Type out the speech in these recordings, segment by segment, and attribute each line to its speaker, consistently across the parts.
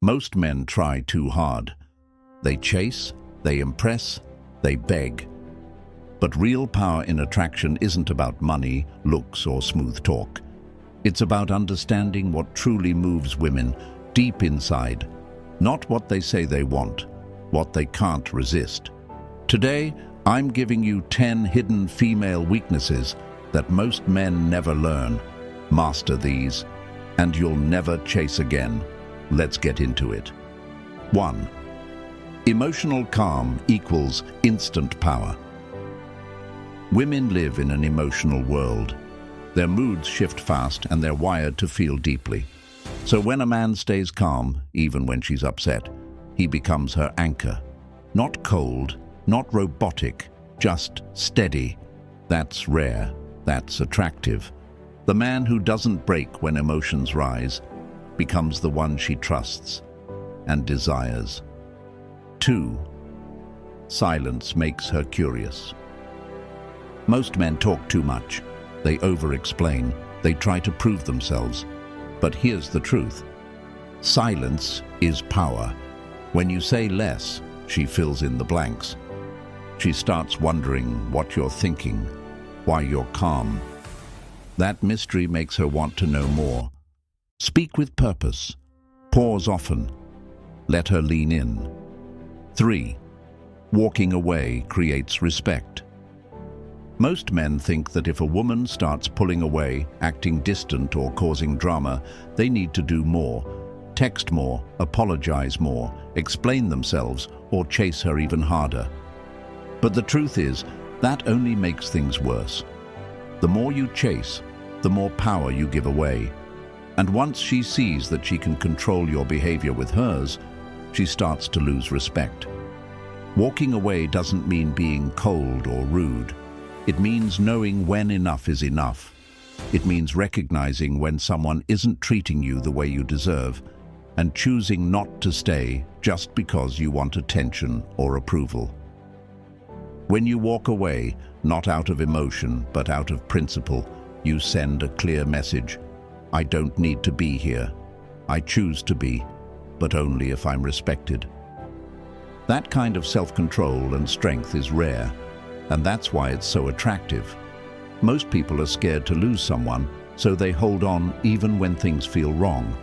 Speaker 1: Most men try too hard. They chase, they impress, they beg. But real power in attraction isn't about money, looks, or smooth talk. It's about understanding what truly moves women deep inside, not what they say they want, what they can't resist. Today, I'm giving you 10 hidden female weaknesses that most men never learn. Master these, and you'll never chase again. Let's get into it. 1. Emotional calm equals instant power. Women live in an emotional world. Their moods shift fast and they're wired to feel deeply. So when a man stays calm, even when she's upset, he becomes her anchor. Not cold, not robotic, just steady. That's rare, that's attractive. The man who doesn't break when emotions rise becomes the one she trusts and desires. 2. Silence makes her curious. Most men talk too much. They over-explain. They try to prove themselves. But here's the truth. Silence is power. When you say less, she fills in the blanks. She starts wondering what you're thinking, why you're calm. That mystery makes her want to know more. Speak with purpose. Pause often. Let her lean in. 3. Walking away creates respect. Most men think that if a woman starts pulling away, acting distant or causing drama, they need to do more. Text more, apologize more, explain themselves, or chase her even harder. But the truth is, that only makes things worse. The more you chase, the more power you give away. And once she sees that she can control your behavior with hers, she starts to lose respect. Walking away doesn't mean being cold or rude. It means knowing when enough is enough. It means recognizing when someone isn't treating you the way you deserve and choosing not to stay just because you want attention or approval. When you walk away, not out of emotion but out of principle, you send a clear message. I don't need to be here. I choose to be, but only if I'm respected. That kind of self-control and strength is rare, and that's why it's so attractive. Most people are scared to lose someone, so they hold on even when things feel wrong.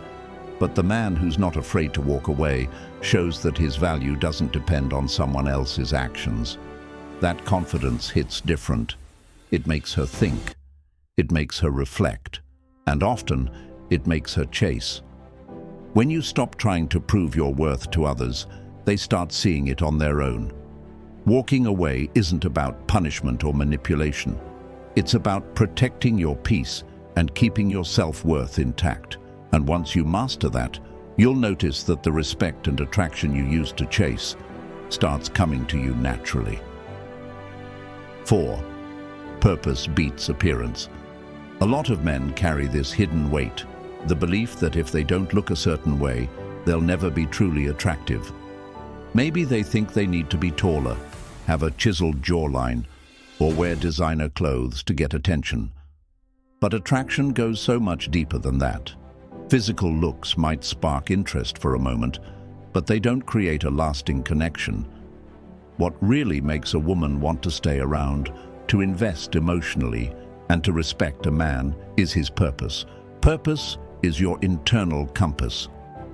Speaker 1: But the man who's not afraid to walk away shows that his value doesn't depend on someone else's actions. That confidence hits different. It makes her think. It makes her reflect. And often, it makes her chase. When you stop trying to prove your worth to others, they start seeing it on their own. Walking away isn't about punishment or manipulation. It's about protecting your peace and keeping your self-worth intact. And once you master that, you'll notice that the respect and attraction you used to chase starts coming to you naturally. 4. Purpose beats appearance. A lot of men carry this hidden weight, the belief that if they don't look a certain way, they'll never be truly attractive. Maybe they think they need to be taller, have a chiseled jawline, or wear designer clothes to get attention. But attraction goes so much deeper than that. Physical looks might spark interest for a moment, but they don't create a lasting connection. What really makes a woman want to stay around, to invest emotionally, and to respect a man is his purpose. Purpose is your internal compass.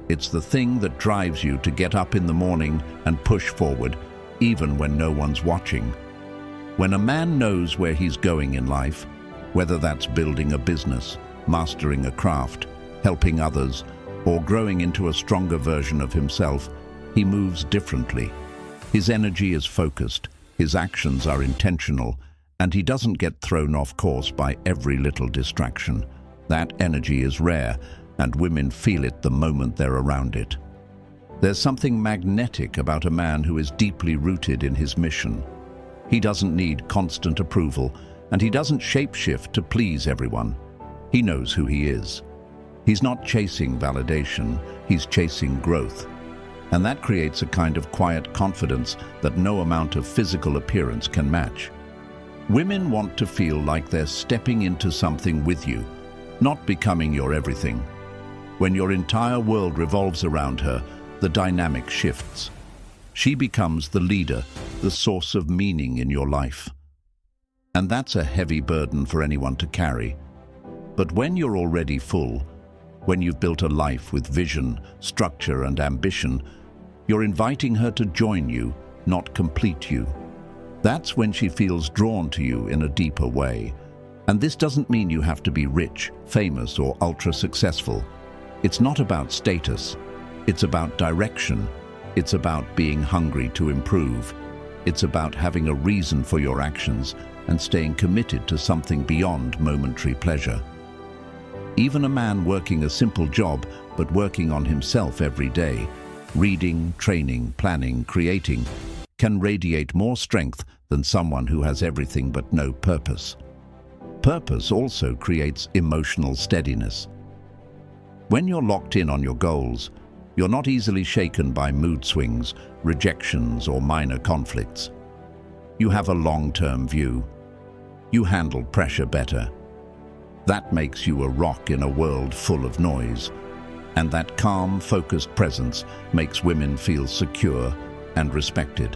Speaker 1: It's the thing that drives you to get up in the morning and push forward, even when no one's watching. When a man knows where he's going in life, whether that's building a business, mastering a craft, helping others, or growing into a stronger version of himself, he moves differently. His energy is focused, his actions are intentional, and he doesn't get thrown off course by every little distraction. That energy is rare, and women feel it the moment they're around it. There's something magnetic about a man who is deeply rooted in his mission. He doesn't need constant approval, and he doesn't shapeshift to please everyone. He knows who he is. He's not chasing validation, he's chasing growth. And that creates a kind of quiet confidence that no amount of physical appearance can match. Women want to feel like they're stepping into something with you, not becoming your everything. When your entire world revolves around her, the dynamic shifts. She becomes the leader, the source of meaning in your life. And that's a heavy burden for anyone to carry. But when you're already full, when you've built a life with vision, structure, and ambition, you're inviting her to join you, not complete you. That's when she feels drawn to you in a deeper way. And this doesn't mean you have to be rich, famous, or ultra-successful. It's not about status. It's about direction. It's about being hungry to improve. It's about having a reason for your actions and staying committed to something beyond momentary pleasure. Even a man working a simple job but working on himself every day, reading, training, planning, creating, can radiate more strength than someone who has everything but no purpose. Purpose also creates emotional steadiness. When you're locked in on your goals, you're not easily shaken by mood swings, rejections, or minor conflicts. You have a long-term view. You handle pressure better. That makes you a rock in a world full of noise. And that calm, focused presence makes women feel secure and respected.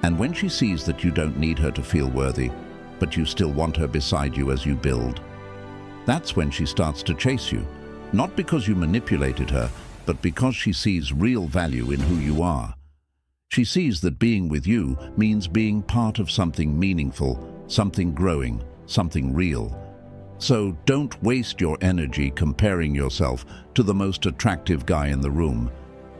Speaker 1: And when she sees that you don't need her to feel worthy, but you still want her beside you as you build, that's when she starts to chase you. Not because you manipulated her, but because she sees real value in who you are. She sees that being with you means being part of something meaningful, something growing, something real. So don't waste your energy comparing yourself to the most attractive guy in the room.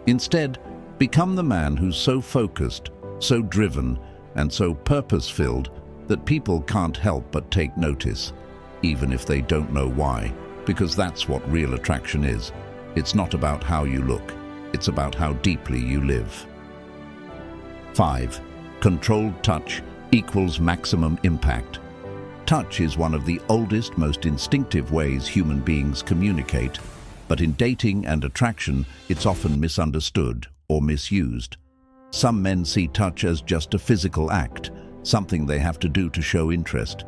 Speaker 1: Instead, become the man who's so focused, so driven, and so purpose-filled that people can't help but take notice, even if they don't know why, because that's what real attraction is. It's not about how you look, it's about how deeply you live. 5. Controlled touch equals maximum impact. Touch is one of the oldest, most instinctive ways human beings communicate, but in dating and attraction, it's often misunderstood or misused. Some men see touch as just a physical act, something they have to do to show interest.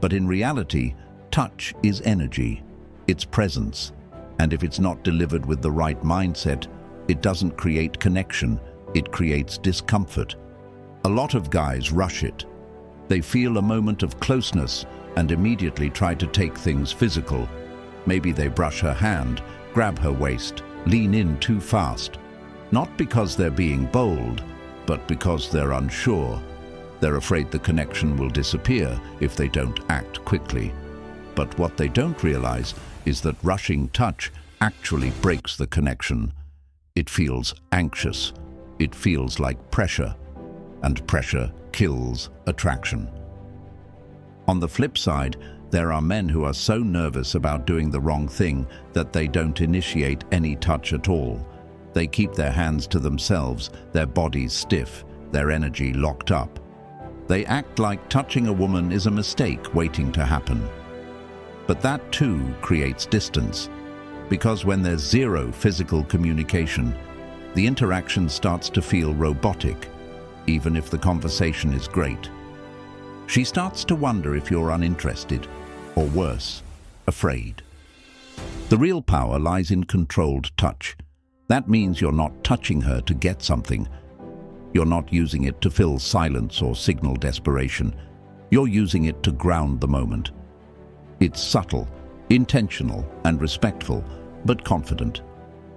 Speaker 1: But in reality, touch is energy, it's presence. And if it's not delivered with the right mindset, it doesn't create connection, it creates discomfort. A lot of guys rush it. They feel a moment of closeness and immediately try to take things physical. Maybe they brush her hand, grab her waist, lean in too fast. Not because they're being bold, but because they're unsure. They're afraid the connection will disappear if they don't act quickly. But what they don't realize is that rushing touch actually breaks the connection. It feels anxious. It feels like pressure. And pressure kills attraction. On the flip side, there are men who are so nervous about doing the wrong thing that they don't initiate any touch at all. They keep their hands to themselves, their bodies stiff, their energy locked up. They act like touching a woman is a mistake waiting to happen. But that too creates distance, because when there's zero physical communication, the interaction starts to feel robotic, even if the conversation is great. She starts to wonder if you're uninterested, or worse, afraid. The real power lies in controlled touch. That means you're not touching her to get something. You're not using it to fill silence or signal desperation. You're using it to ground the moment. It's subtle, intentional, and respectful, but confident.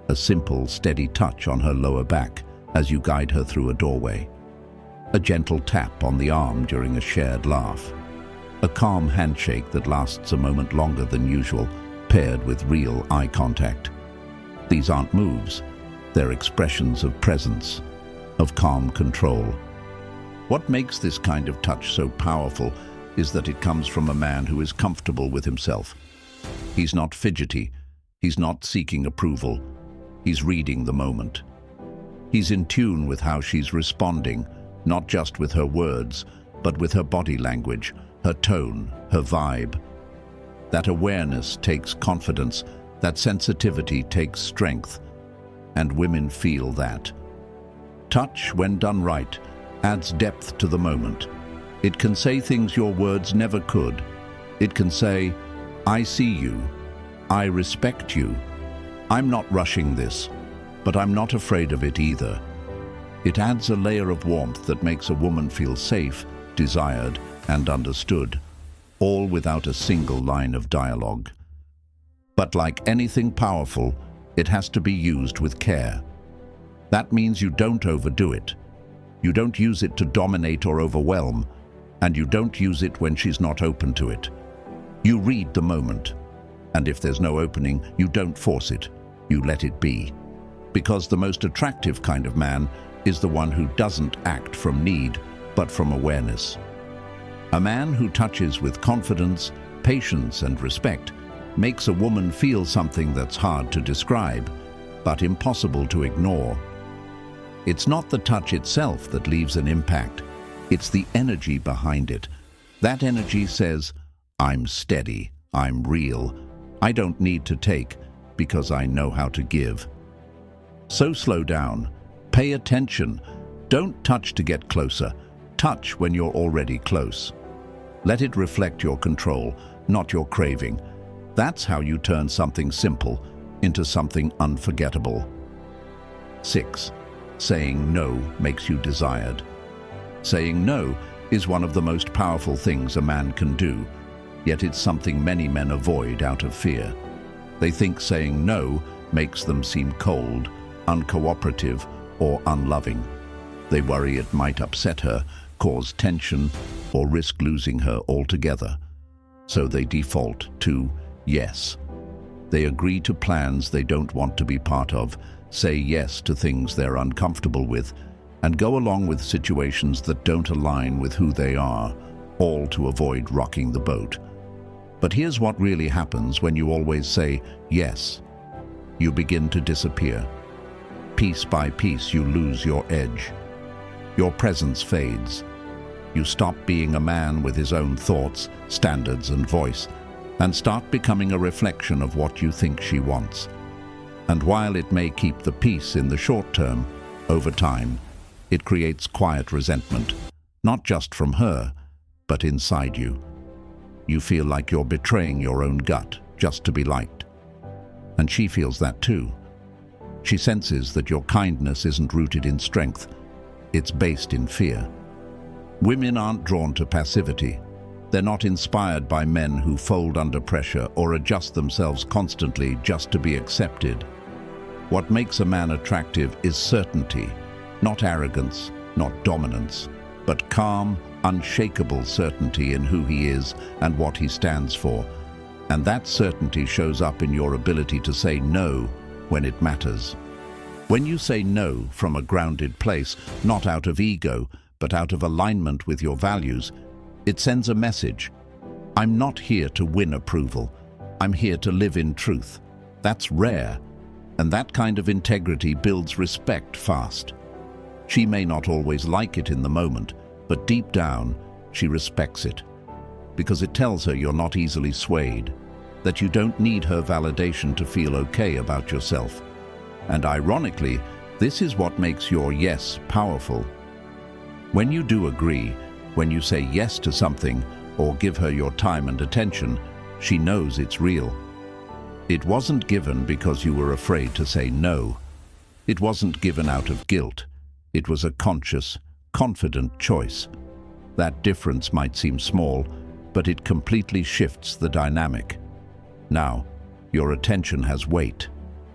Speaker 1: A simple, steady touch on her lower back as you guide her through a doorway. A gentle tap on the arm during a shared laugh. A calm handshake that lasts a moment longer than usual, paired with real eye contact. These aren't moves, they're expressions of presence, of calm control. What makes this kind of touch so powerful is that it comes from a man who is comfortable with himself. He's not fidgety, he's not seeking approval, he's reading the moment. He's in tune with how she's responding, not just with her words, but with her body language, her tone, her vibe. That awareness takes confidence, that sensitivity takes strength, and women feel that. Touch, when done right, adds depth to the moment. It can say things your words never could. It can say, "I see you," "I respect you," I'm not rushing this, but I'm not afraid of it either. It adds a layer of warmth that makes a woman feel safe, desired, and understood, all without a single line of dialogue. But like anything powerful, it has to be used with care. That means you don't overdo it. You don't use it to dominate or overwhelm, and you don't use it when she's not open to it. You read the moment, and if there's no opening, you don't force it. You let it be. Because the most attractive kind of man is the one who doesn't act from need, but from awareness. A man who touches with confidence, patience, and respect makes a woman feel something that's hard to describe, but impossible to ignore. It's not the touch itself that leaves an impact. It's the energy behind it. That energy says, I'm steady, I'm real, I don't need to take because I know how to give. So slow down, pay attention, don't touch to get closer, touch when you're already close. Let it reflect your control, not your craving. That's how you turn something simple into something unforgettable. 6. Saying no makes you desired. Saying no is one of the most powerful things a man can do, yet it's something many men avoid out of fear. They think saying no makes them seem cold, uncooperative, or unloving. They worry it might upset her, cause tension, or risk losing her altogether. So they default to yes. They agree to plans they don't want to be part of, say yes to things they're uncomfortable with, and go along with situations that don't align with who they are, all to avoid rocking the boat. But here's what really happens when you always say yes. You begin to disappear. Piece by piece, you lose your edge. Your presence fades. You stop being a man with his own thoughts, standards, and voice, and start becoming a reflection of what you think she wants. And while it may keep the peace in the short term, over time, it creates quiet resentment, not just from her, but inside you. You feel like you're betraying your own gut just to be liked. And she feels that too. She senses that your kindness isn't rooted in strength, it's based in fear. Women aren't drawn to passivity. They're not inspired by men who fold under pressure or adjust themselves constantly just to be accepted. What makes a man attractive is certainty, not arrogance, not dominance, but calm, unshakable certainty in who he is and what he stands for. And that certainty shows up in your ability to say no when it matters. When you say no from a grounded place, not out of ego, but out of alignment with your values, it sends a message. I'm not here to win approval. I'm here to live in truth. That's rare, and that kind of integrity builds respect fast. She may not always like it in the moment, but deep down, she respects it. Because it tells her you're not easily swayed, that you don't need her validation to feel okay about yourself. And ironically, this is what makes your yes powerful. When you do agree, when you say yes to something or give her your time and attention, she knows it's real. It wasn't given because you were afraid to say no. It wasn't given out of guilt. It was a conscious, confident choice. That difference might seem small, but it completely shifts the dynamic. Now, your attention has weight.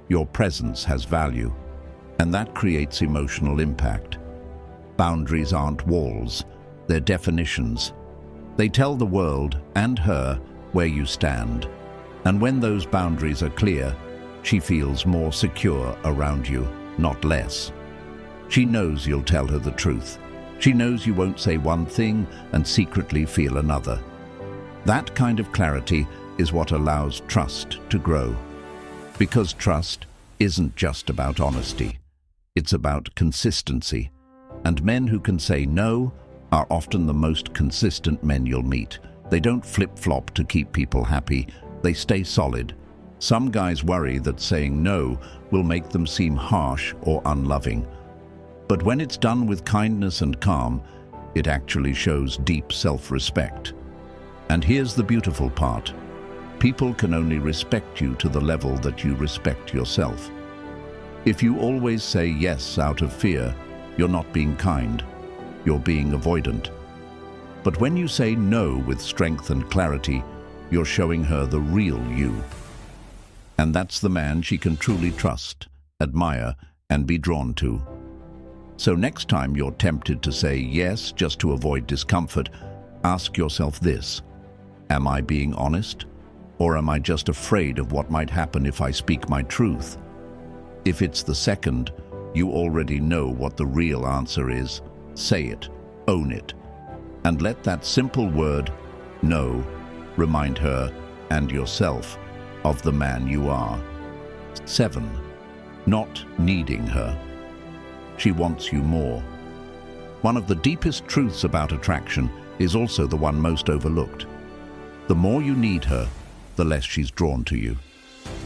Speaker 1: Your presence has value. And that creates emotional impact. Boundaries aren't walls, they're definitions. They tell the world, and her, where you stand. And when those boundaries are clear, she feels more secure around you, not less. She knows you'll tell her the truth. She knows you won't say one thing and secretly feel another. That kind of clarity is what allows trust to grow. Because trust isn't just about honesty. It's about consistency. And men who can say no are often the most consistent men you'll meet. They don't flip-flop to keep people happy. They stay solid. Some guys worry that saying no will make them seem harsh or unloving. But when it's done with kindness and calm, it actually shows deep self-respect. And here's the beautiful part. People can only respect you to the level that you respect yourself. If you always say yes out of fear, you're not being kind, you're being avoidant. But when you say no with strength and clarity, you're showing her the real you. And that's the man she can truly trust, admire, and be drawn to. So next time you're tempted to say yes just to avoid discomfort, ask yourself this: am I being honest? Or am I just afraid of what might happen if I speak my truth? If it's the second, you already know what the real answer is. Say it, own it, and let that simple word, no, remind her and yourself of the man you are. 7. Not needing her. She wants you more. One of the deepest truths about attraction is also the one most overlooked. The more you need her, the less she's drawn to you.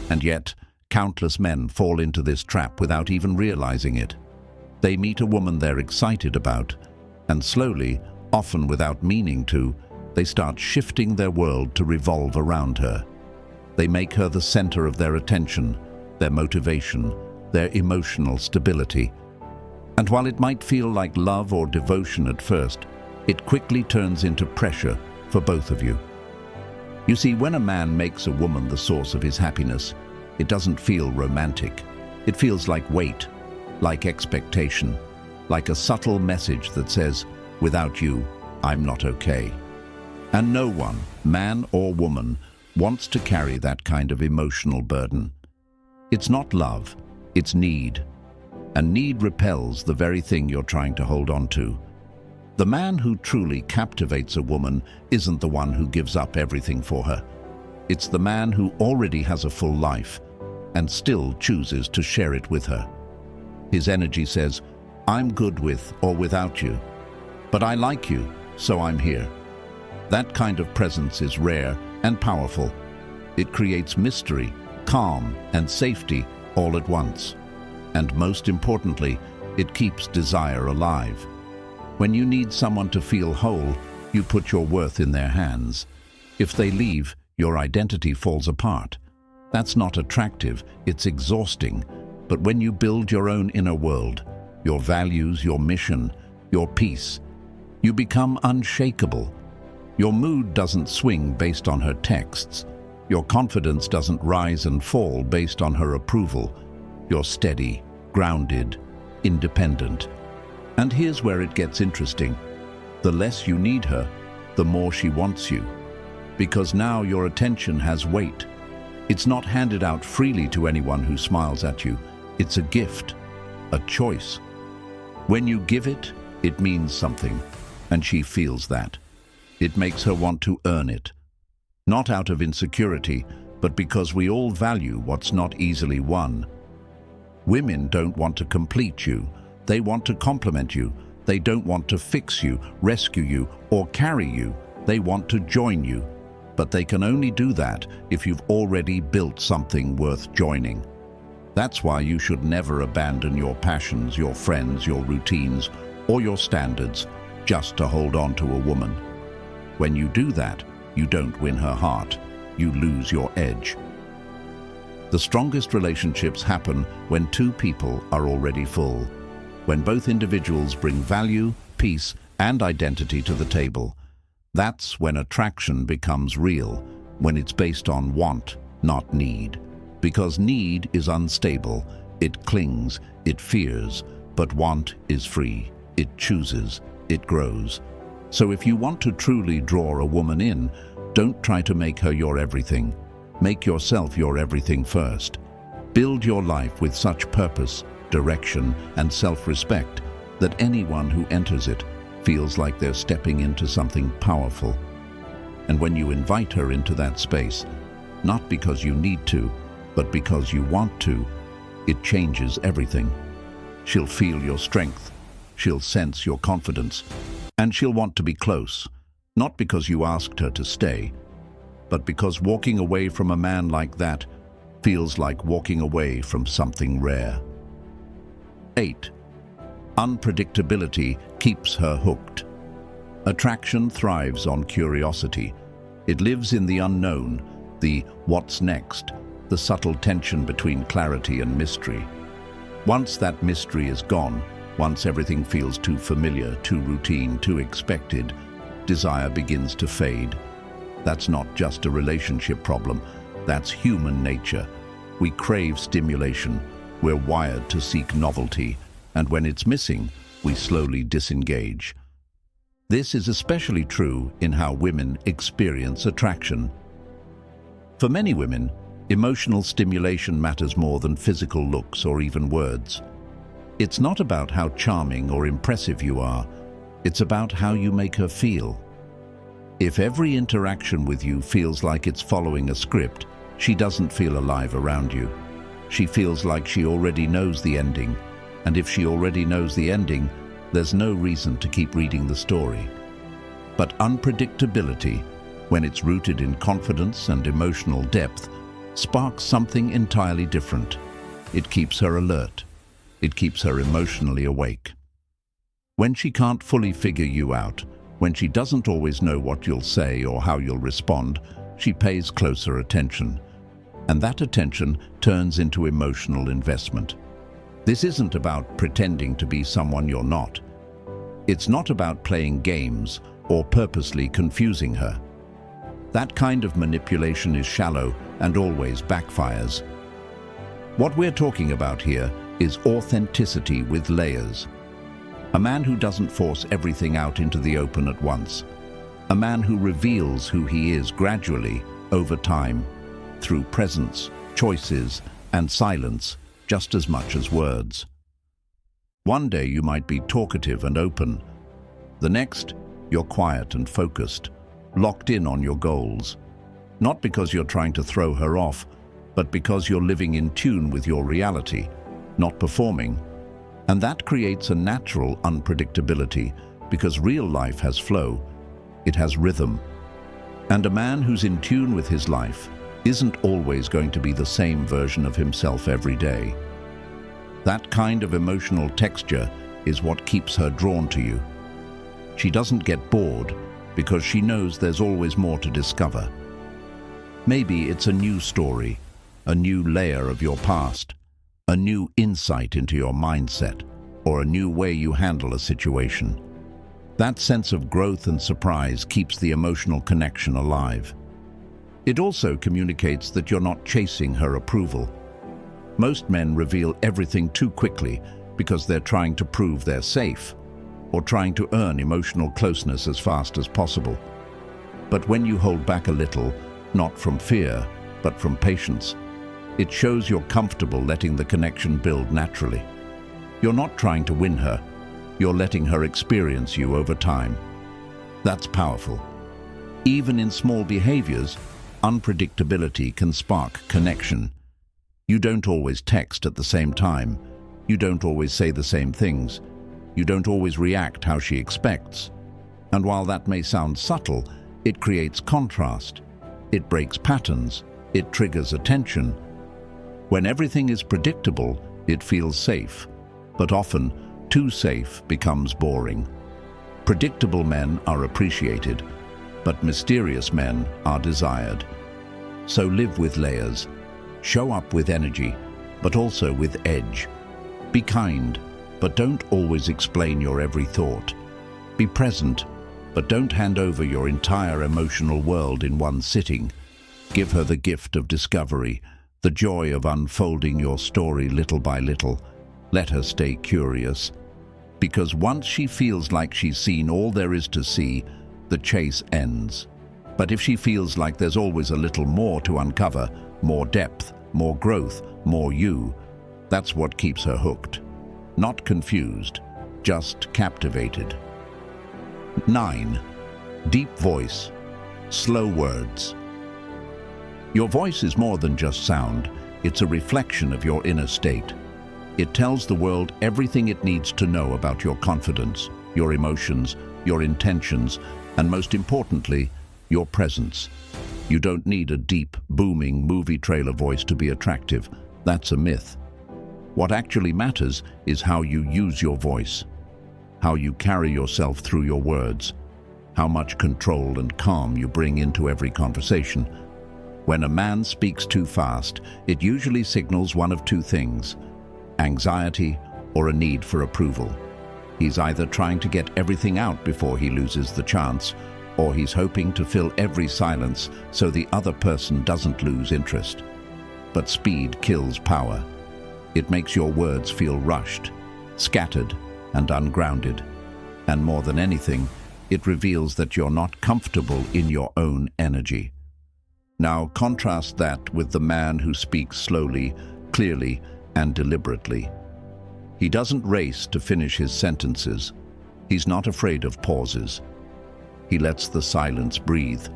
Speaker 1: And yet, countless men fall into this trap without even realizing it. They meet a woman they're excited about, and slowly, often without meaning to, they start shifting their world to revolve around her. They make her the center of their attention, their motivation, their emotional stability. And while it might feel like love or devotion at first, it quickly turns into pressure for both of you. You see, when a man makes a woman the source of his happiness, it doesn't feel romantic. It feels like weight, like expectation, like a subtle message that says, without you, I'm not okay. And no one, man or woman, wants to carry that kind of emotional burden. It's not love, it's need. And need repels the very thing you're trying to hold on to. The man who truly captivates a woman isn't the one who gives up everything for her. It's the man who already has a full life and still chooses to share it with her. His energy says, I'm good with or without you, but I like you, so I'm here. That kind of presence is rare and powerful. It creates mystery, calm, and safety all at once. And most importantly, it keeps desire alive. When you need someone to feel whole, you put your worth in their hands. If they leave, your identity falls apart. That's not attractive, it's exhausting. But when you build your own inner world, your values, your mission, your peace, you become unshakable. Your mood doesn't swing based on her texts. Your confidence doesn't rise and fall based on her approval. You're steady, grounded, independent. And here's where it gets interesting. The less you need her, the more she wants you. Because now your attention has weight. It's not handed out freely to anyone who smiles at you. It's a gift, a choice. When you give it, it means something, and she feels that. It makes her want to earn it. Not out of insecurity, but because we all value what's not easily won. Women don't want to complete you. They want to complement you. They don't want to fix you, rescue you, or carry you. They want to join you. But they can only do that if you've already built something worth joining. That's why you should never abandon your passions, your friends, your routines, or your standards just to hold on to a woman. When you do that, you don't win her heart. You lose your edge. The strongest relationships happen when two people are already full. When both individuals bring value, peace, and identity to the table. That's when attraction becomes real, when it's based on want, not need. Because need is unstable, it clings, it fears, but want is free. It chooses, it grows. So if you want to truly draw a woman in, don't try to make her your everything. Make yourself your everything first. Build your life with such purpose, direction, and self-respect that anyone who enters it feels like they're stepping into something powerful. And when you invite her into that space, not because you need to, but because you want to, it changes everything. She'll feel your strength, she'll sense your confidence, and she'll want to be close, not because you asked her to stay, but because walking away from a man like that feels like walking away from something rare. 8. Unpredictability keeps her hooked. Attraction thrives on curiosity. It lives in the unknown, The what's next, the subtle tension between clarity and mystery. Once that mystery is gone, once everything feels too familiar, too routine, too expected, desire begins to fade. That's not just a relationship problem, that's human nature. We crave stimulation, we're wired to seek novelty, and when it's missing, we slowly disengage. This is especially true in how women experience attraction. For many women, emotional stimulation matters more than physical looks or even words. It's not about how charming or impressive you are, it's about how you make her feel. If every interaction with you feels like it's following a script, she doesn't feel alive around you. She feels like she already knows the ending, and if she already knows the ending, there's no reason to keep reading the story. But unpredictability, when it's rooted in confidence and emotional depth, sparks something entirely different. It keeps her alert. It keeps her emotionally awake. When she can't fully figure you out, when she doesn't always know what you'll say or how you'll respond, she pays closer attention. And that attention turns into emotional investment. This isn't about pretending to be someone you're not. It's not about playing games or purposely confusing her. That kind of manipulation is shallow and always backfires. What we're talking about here is authenticity with layers. A man who doesn't force everything out into the open at once. A man who reveals who he is gradually, over time, through presence, choices, and silence, just as much as words. One day you might be talkative and open. The next, you're quiet and focused, locked in on your goals. Not because you're trying to throw her off, but because you're living in tune with your reality, not performing. And that creates a natural unpredictability, because real life has flow, it has rhythm. And a man who's in tune with his life isn't always going to be the same version of himself every day. That kind of emotional texture is what keeps her drawn to you. She doesn't get bored because she knows there's always more to discover. Maybe it's a new story, a new layer of your past, a new insight into your mindset, or a new way you handle a situation. That sense of growth and surprise keeps the emotional connection alive. It also communicates that you're not chasing her approval. Most men reveal everything too quickly because they're trying to prove they're safe, or trying to earn emotional closeness as fast as possible. But when you hold back a little, not from fear, but from patience, it shows you're comfortable letting the connection build naturally. You're not trying to win her, you're letting her experience you over time. That's powerful. Even in small behaviors, unpredictability can spark connection. You don't always text at the same time. You don't always say the same things. You don't always react how she expects. And while that may sound subtle, it creates contrast. It breaks patterns. It triggers attention. When everything is predictable, it feels safe. But often, too safe becomes boring. Predictable men are appreciated, but mysterious men are desired. So live with layers. Show up with energy, but also with edge. Be kind, but don't always explain your every thought. Be present, but don't hand over your entire emotional world in one sitting. Give her the gift of discovery, the joy of unfolding your story little by little. Let her stay curious. Because once she feels like she's seen all there is to see, the chase ends. But if she feels like there's always a little more to uncover, more depth, more growth, more you, that's what keeps her hooked. Not confused, just captivated. 9. Deep voice, slow words. Your voice is more than just sound. It's a reflection of your inner state. It tells the world everything it needs to know about your confidence, your emotions, your intentions, and most importantly, your presence. You don't need a deep, booming movie trailer voice to be attractive. That's a myth. What actually matters is how you use your voice, how you carry yourself through your words, how much control and calm you bring into every conversation. When a man speaks too fast, it usually signals one of two things: anxiety or a need for approval. He's either trying to get everything out before he loses the chance, or he's hoping to fill every silence so the other person doesn't lose interest. But speed kills power. It makes your words feel rushed, scattered, and ungrounded. And more than anything, it reveals that you're not comfortable in your own energy. Now contrast that with the man who speaks slowly, clearly, and deliberately. He doesn't race to finish his sentences. He's not afraid of pauses. He lets the silence breathe.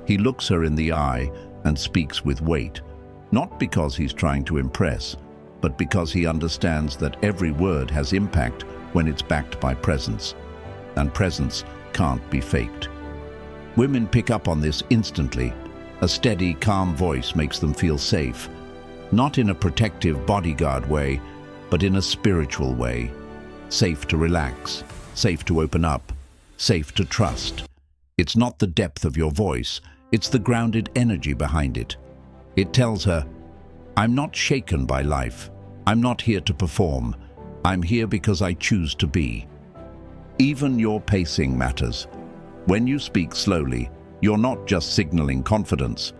Speaker 1: He looks her in the eye and speaks with weight, not because he's trying to impress, but because he understands that every word has impact when it's backed by presence. And presence can't be faked. Women pick up on this instantly. A steady, calm voice makes them feel safe, not in a protective bodyguard way, but in a spiritual way. Safe to relax, safe to open up, safe to trust. It's not the depth of your voice, it's the grounded energy behind it. It tells her, I'm not shaken by life. I'm not here to perform. I'm here because I choose to be. Even your pacing matters. When you speak slowly, you're not just signaling confidence.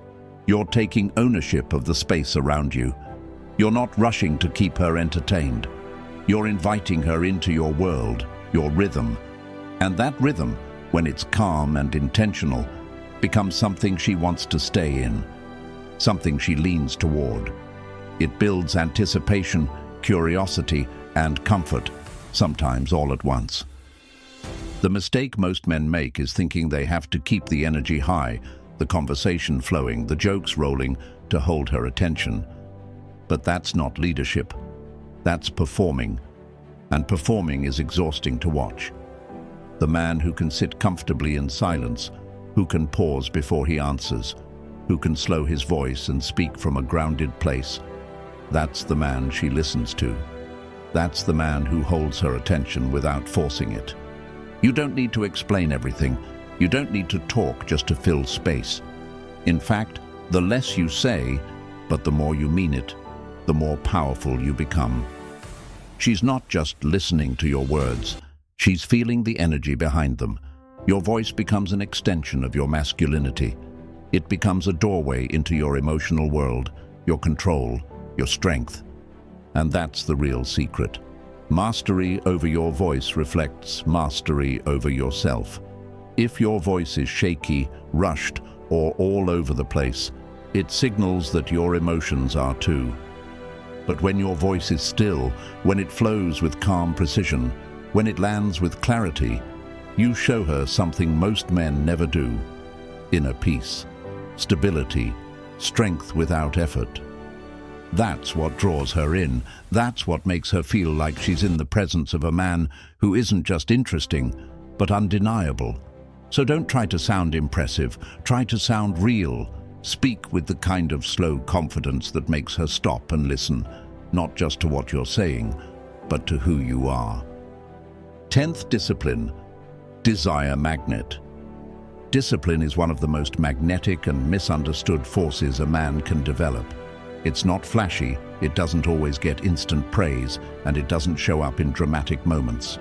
Speaker 1: You're taking ownership of the space around you. You're not rushing to keep her entertained. You're inviting her into your world, your rhythm. And that rhythm, when it's calm and intentional, becomes something she wants to stay in, something she leans toward. It builds anticipation, curiosity, and comfort, sometimes all at once. The mistake most men make is thinking they have to keep the energy high, the conversation flowing, the jokes rolling to hold her attention. But that's not leadership. That's performing. And performing is exhausting to watch. The man who can sit comfortably in silence, who can pause before he answers, who can slow his voice and speak from a grounded place, that's the man she listens to. That's the man who holds her attention without forcing it. You don't need to explain everything. You don't need to talk just to fill space. In fact, the less you say, but the more you mean it, the more powerful you become. She's not just listening to your words. She's feeling the energy behind them. Your voice becomes an extension of your masculinity. It becomes a doorway into your emotional world, your control, your strength. And that's the real secret. Mastery over your voice reflects mastery over yourself. If your voice is shaky, rushed, or all over the place, it signals that your emotions are too. But when your voice is still, when it flows with calm precision, when it lands with clarity, you show her something most men never do: inner peace, stability, strength without effort. That's what draws her in. That's what makes her feel like she's in the presence of a man who isn't just interesting, but undeniable. So don't try to sound impressive. Try to sound real. Speak with the kind of slow confidence that makes her stop and listen, not just to what you're saying, but to who you are. 10th discipline, desire magnet. Discipline is one of the most magnetic and misunderstood forces a man can develop. It's not flashy, it doesn't always get instant praise, and it doesn't show up in dramatic moments.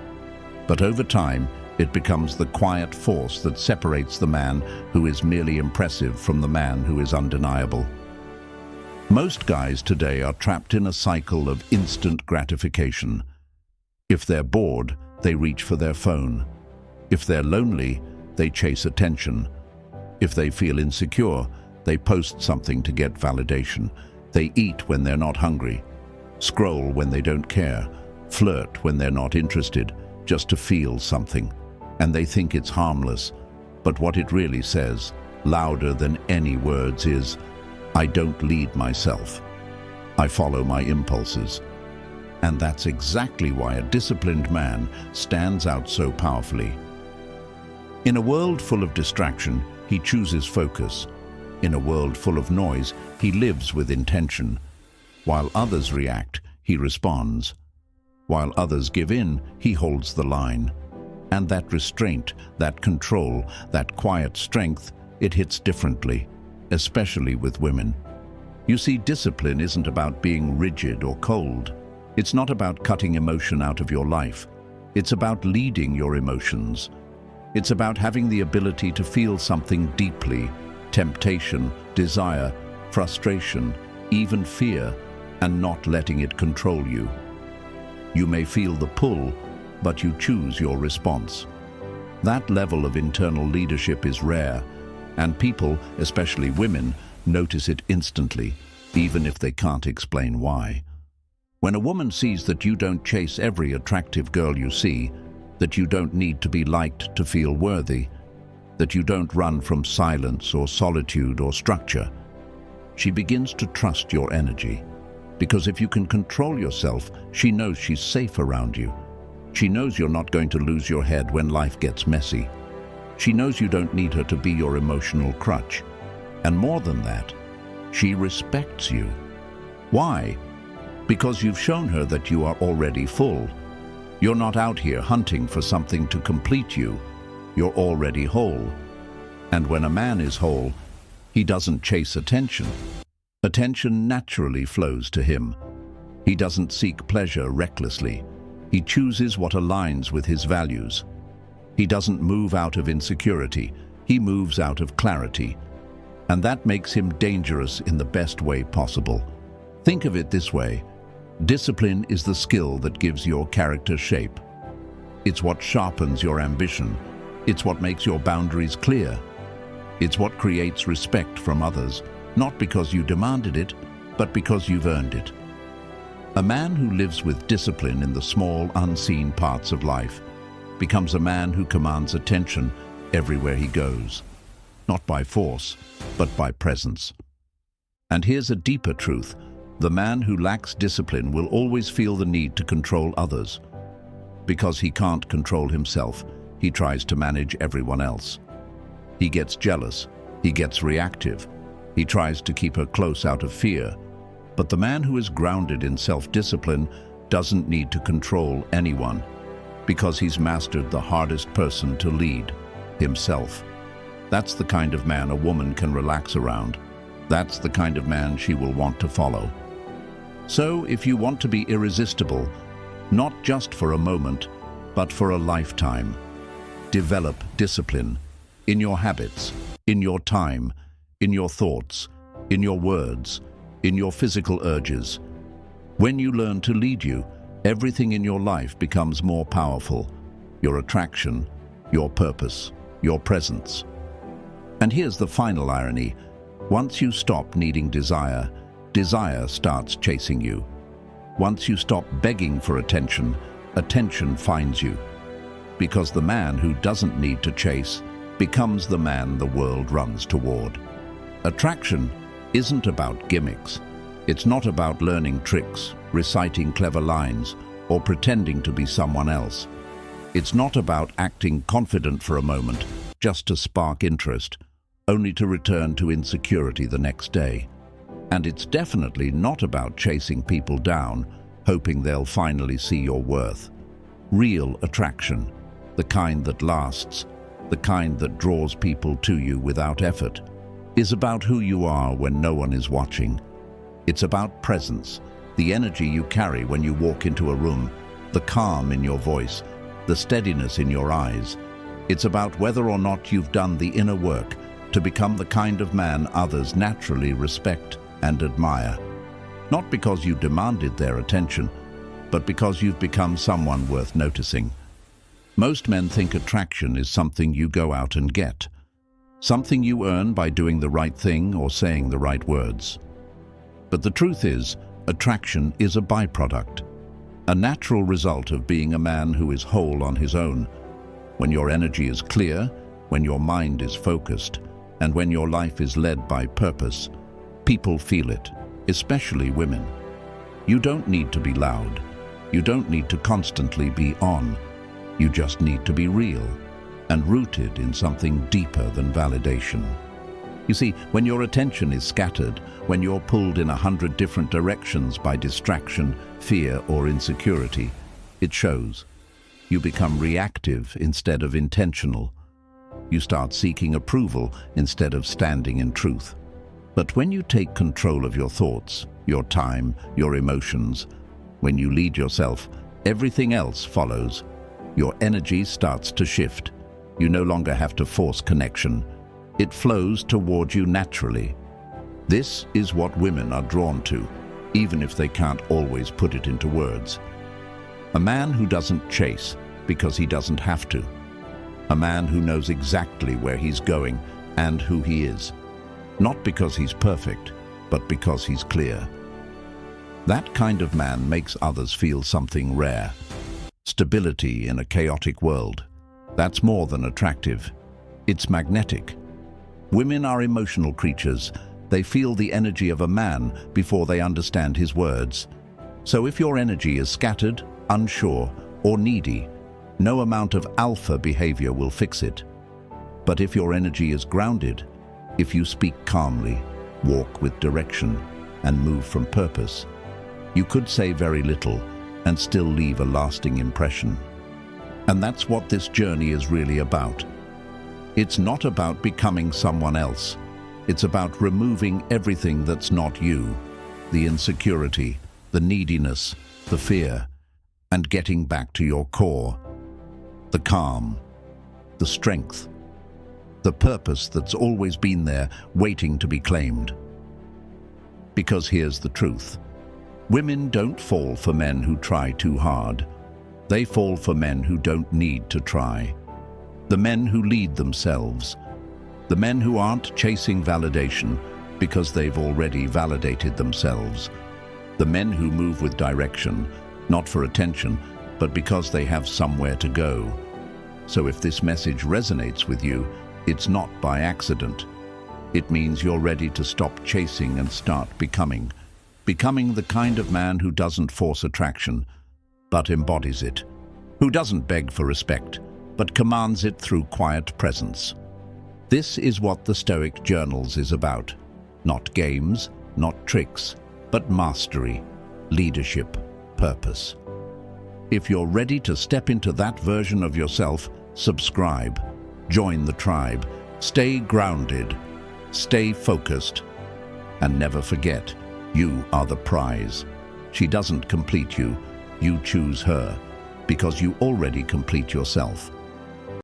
Speaker 1: But over time, it becomes the quiet force that separates the man who is merely impressive from the man who is undeniable. Most guys today are trapped in a cycle of instant gratification. If they're bored, they reach for their phone. If they're lonely, they chase attention. If they feel insecure, they post something to get validation. They eat when they're not hungry, scroll when they don't care, flirt when they're not interested, just to feel something. And they think it's harmless. But what it really says, louder than any words, is, I don't lead myself. I follow my impulses. And that's exactly why a disciplined man stands out so powerfully. In a world full of distraction, he chooses focus. In a world full of noise, he lives with intention. While others react, he responds. While others give in, he holds the line. And that restraint, that control, that quiet strength, it hits differently. especially with women. You see, discipline isn't about being rigid or cold. It's not about cutting emotion out of your life. It's about leading your emotions. It's about having the ability to feel something deeply, temptation, desire, frustration, even fear, and not letting it control you. You may feel the pull, but you choose your response. That level of internal leadership is rare, and people, especially women, notice it instantly, even if they can't explain why. When a woman sees that you don't chase every attractive girl you see, that you don't need to be liked to feel worthy, that you don't run from silence or solitude or structure, she begins to trust your energy. Because if you can control yourself, she knows she's safe around you. She knows you're not going to lose your head when life gets messy. She knows you don't need her to be your emotional crutch. And more than that, she respects you. Why? Because you've shown her that you are already full. You're not out here hunting for something to complete you. You're already whole. And when a man is whole, he doesn't chase attention. Attention naturally flows to him. He doesn't seek pleasure recklessly. He chooses what aligns with his values. He doesn't move out of insecurity. He moves out of clarity. And that makes him dangerous in the best way possible. Think of it this way. Discipline is the skill that gives your character shape. It's what sharpens your ambition. It's what makes your boundaries clear. It's what creates respect from others, not because you demanded it, but because you've earned it. A man who lives with discipline in the small, unseen parts of life becomes a man who commands attention everywhere he goes, not by force, but by presence. And here's a deeper truth. The man who lacks discipline will always feel the need to control others. Because he can't control himself, he tries to manage everyone else. He gets jealous, he gets reactive, he tries to keep her close out of fear. But the man who is grounded in self-discipline doesn't need to control anyone, because he's mastered the hardest person to lead, himself. That's the kind of man a woman can relax around. That's the kind of man she will want to follow. So, if you want to be irresistible, not just for a moment, but for a lifetime, develop discipline in your habits, in your time, in your thoughts, in your words, in your physical urges. When you learn to lead you, everything in your life becomes more powerful. Your attraction, your purpose, your presence. And here's the final irony. Once you stop needing desire, desire starts chasing you. Once you stop begging for attention, attention finds you. Because the man who doesn't need to chase becomes the man the world runs toward. Attraction isn't about gimmicks. It's not about learning tricks, reciting clever lines, or pretending to be someone else. It's not about acting confident for a moment, just to spark interest, only to return to insecurity the next day. And it's definitely not about chasing people down, hoping they'll finally see your worth. Real attraction, the kind that lasts, the kind that draws people to you without effort, is about who you are when no one is watching. It's about presence, the energy you carry when you walk into a room, the calm in your voice, the steadiness in your eyes. It's about whether or not you've done the inner work to become the kind of man others naturally respect and admire. Not because you demanded their attention, but because you've become someone worth noticing. Most men think attraction is something you go out and get, something you earn by doing the right thing or saying the right words. But the truth is, attraction is a byproduct, a natural result of being a man who is whole on his own. When your energy is clear, when your mind is focused, and when your life is led by purpose, people feel it, especially women. You don't need to be loud. You don't need to constantly be on. You just need to be real and rooted in something deeper than validation. You see, when your attention is scattered, when you're pulled in 100 different directions by distraction, fear, or insecurity, it shows. You become reactive instead of intentional. You start seeking approval instead of standing in truth. But when you take control of your thoughts, your time, your emotions, when you lead yourself, everything else follows. Your energy starts to shift. You no longer have to force connection. It flows toward you naturally. This is what women are drawn to, even if they can't always put it into words. A man who doesn't chase because he doesn't have to. A man who knows exactly where he's going and who he is. Not because he's perfect, but because he's clear. That kind of man makes others feel something rare. Stability in a chaotic world. That's more than attractive. It's magnetic. Women are emotional creatures. They feel the energy of a man before they understand his words. So if your energy is scattered, unsure, or needy, no amount of alpha behavior will fix it. But if your energy is grounded, if you speak calmly, walk with direction, and move from purpose, you could say very little and still leave a lasting impression. And that's what this journey is really about. It's not about becoming someone else. It's about removing everything that's not you, the insecurity, the neediness, the fear, and getting back to your core, the calm, the strength, the purpose that's always been there, waiting to be claimed. Because here's the truth. Women don't fall for men who try too hard. They fall for men who don't need to try. The men who lead themselves. The men who aren't chasing validation because they've already validated themselves. The men who move with direction, not for attention, but because they have somewhere to go. So if this message resonates with you, it's not by accident. It means you're ready to stop chasing and start becoming. Becoming the kind of man who doesn't force attraction, but embodies it. Who doesn't beg for respect, but commands it through quiet presence. This is what the Stoic Journals is about. Not games, not tricks, but mastery, leadership, purpose. If you're ready to step into that version of yourself, subscribe, join the tribe, stay grounded, stay focused, and never forget, you are the prize. She doesn't complete you, you choose her, because you already complete yourself.